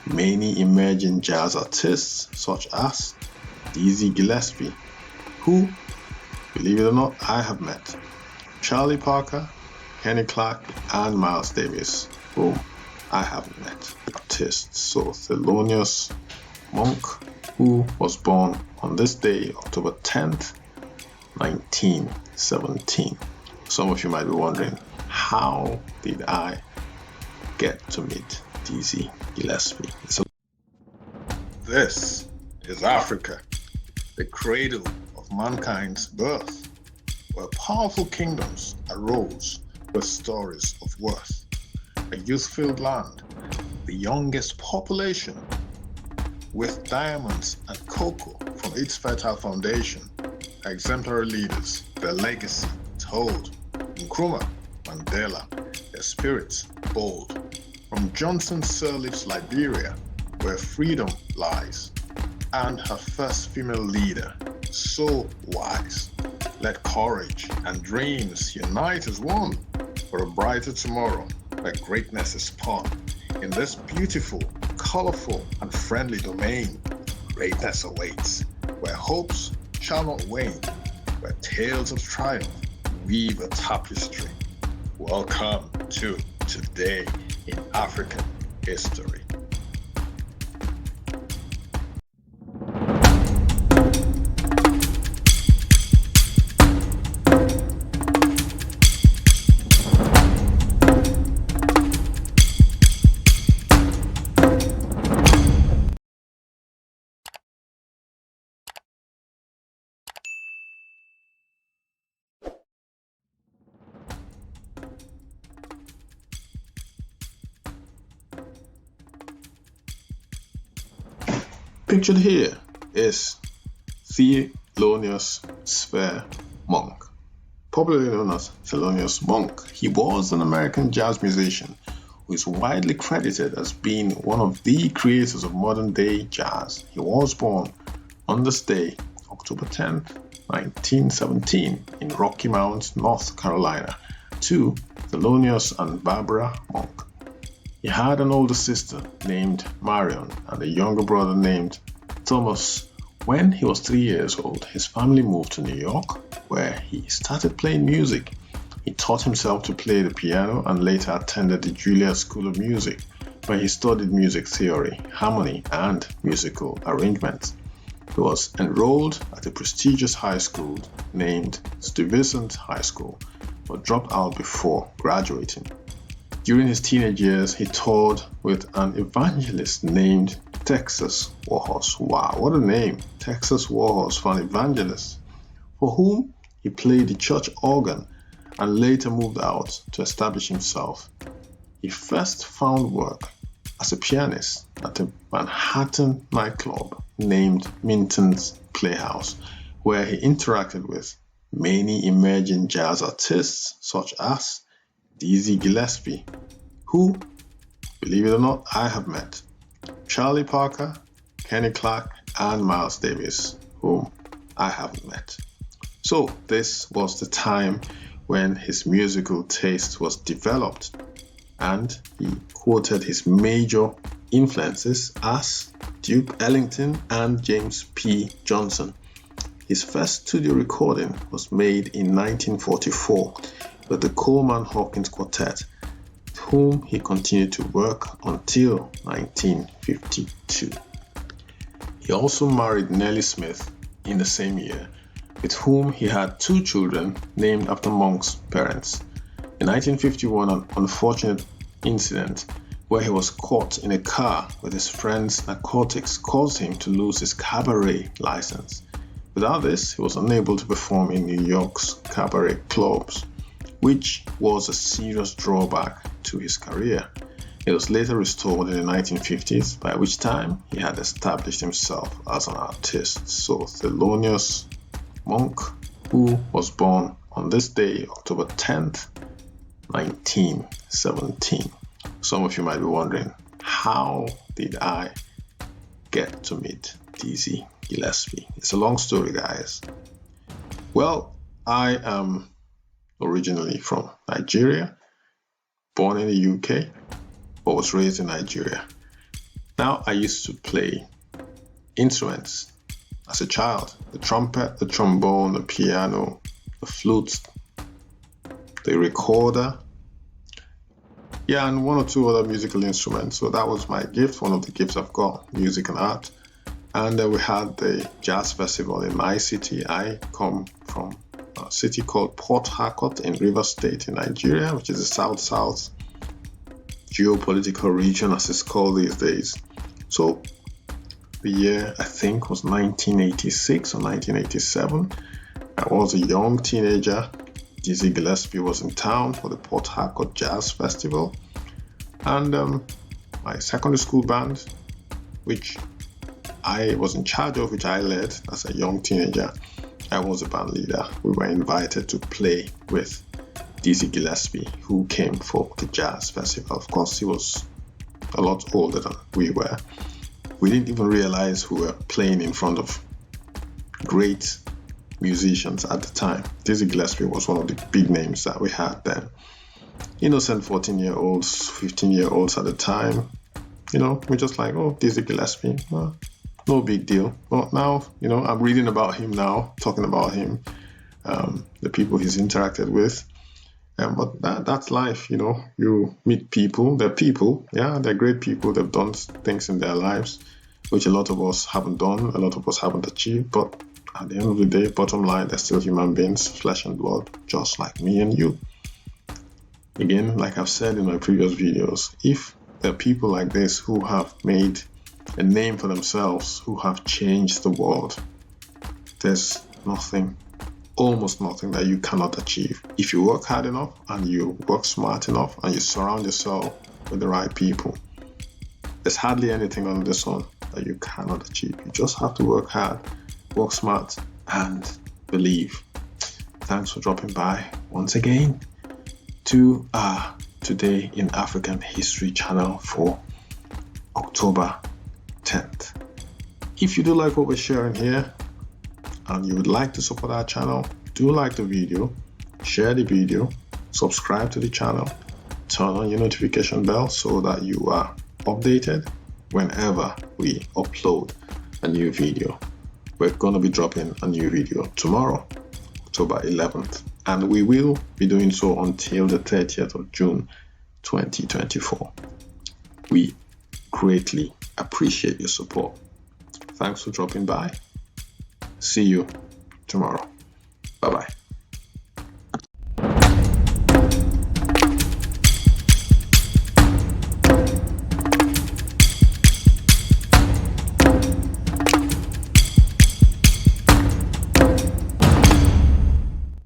many emerging jazz artists such as Dizzy Gillespie, who, believe it or not, I have met, Charlie Parker, Kenny Clarke, and Miles Davis, whom I haven't met. Artists, so Thelonious Monk, who was born on this day, October 10th, 1917. Some of you might be wondering, how did I get to meet Dizzy Gillespie? So this is Africa, the cradle of mankind's birth, where powerful kingdoms arose with stories of worth. A youth-filled land, the youngest population, with diamonds and cocoa from its fertile foundation, exemplary leaders, their legacy told. Nkrumah, Mandela, their spirits bold. From Johnson Sirleaf's Liberia, where freedom lies, and her first female leader, so wise. Let courage and dreams unite as one for a brighter tomorrow where greatness is spawned. In this beautiful, colorful, and friendly domain, greatness awaits, where hopes shall not wane, where tales of triumph weave a tapestry. Welcome to Today in African History. Pictured here is Thelonious Monk, popularly known as Thelonious Monk. He was an American jazz musician who is widely credited as being one of the creators of modern-day jazz. He was born on this day, October 10th, 1917, in Rocky Mount, North Carolina, to Thelonious and Barbara Monk. He had an older sister named Marion and a younger brother named Thomas. When he was 3 years old, his family moved to New York, where he started playing music. He taught himself to play the piano and later attended the Juilliard School of Music, where he studied music theory, harmony, and musical arrangements. He was enrolled at a prestigious high school named Stuyvesant High School, but dropped out before graduating. During his teenage years, he toured with an evangelist named Texas Warhorse. Wow, what a name! Texas Warhorse for an evangelist, for whom he played the church organ and later moved out to establish himself. He first found work as a pianist at a Manhattan nightclub named Minton's Playhouse, where he interacted with many emerging jazz artists such as Dizzy Gillespie, who, believe it or not, I have met, Charlie Parker, Kenny Clarke, and Miles Davis, whom I haven't met. So this was the time when his musical taste was developed, and he quoted his major influences as Duke Ellington and James P. Johnson. His first studio recording was made in 1944 with the Coleman Hawkins Quartet, with whom he continued to work until 1952. He also married Nellie Smith in the same year, with whom he had 2 children named after Monk's parents. In 1951, an unfortunate incident where he was caught in a car with his friend's narcotics caused him to lose his cabaret license. Without this, he was unable to perform in New York's cabaret clubs, which was a serious drawback to his career. It was later restored in the 1950s, by which time he had established himself as an artist. So Thelonious Monk, who was born on this day, October 10th, 1917. Some of you might be wondering, how did I get to meet Dizzy Gillespie? It's a long story, guys. Well, I am originally from Nigeria, born in the UK, but was raised in Nigeria. Now, I used to play instruments as a child: the trumpet, the trombone, the piano, the flute, the recorder, yeah, and one or two other musical instruments. So that was my gift, one of the gifts I've got, music and art. And we had the jazz festival in my city. I come from a city called Port Harcourt in Rivers State in Nigeria, which is the south-south geopolitical region, as it's called these days. So the year, I think, was 1986 or 1987. I was a young teenager. Dizzy Gillespie was in town for the Port Harcourt Jazz Festival. And my secondary school band, which I was in charge of, which I led as a young teenager, I was a band leader. We were invited to play with Dizzy Gillespie, who came for the jazz festival. Of course, he was a lot older than we were. We didn't even realize we were playing in front of great musicians at the time. Dizzy Gillespie was one of the big names that we had then. Innocent 14-year-olds, 15-year-olds at the time. We're just like, oh, Dizzy Gillespie, well, no big deal. But now, I'm reading about him now, talking about him, the people he's interacted with. But that's life, you meet people, they're people, yeah, they're great people, they've done things in their lives, which a lot of us haven't done, a lot of us haven't achieved, but at the end of the day, bottom line, they're still human beings, flesh and blood, just like me and you. Again, like I've said in my previous videos, if there are people like this who have made a name for themselves, who have changed the world, there's nothing, almost nothing that you cannot achieve. If you work hard enough and you work smart enough and you surround yourself with the right people, there's hardly anything under the sun that you cannot achieve. You just have to work hard, work smart, and believe. Thanks for dropping by once again to our Today in African History channel for October 10th. If you do like what we're sharing here and you would like to support our channel, do like the video, share the video, subscribe to the channel, turn on your notification bell so that you are updated whenever we upload a new video. We're going to be dropping a new video tomorrow, October 11th, and we will be doing so until the 30th of June 2024. We greatly appreciate your support. Thanks for dropping by. See you tomorrow. Bye-bye.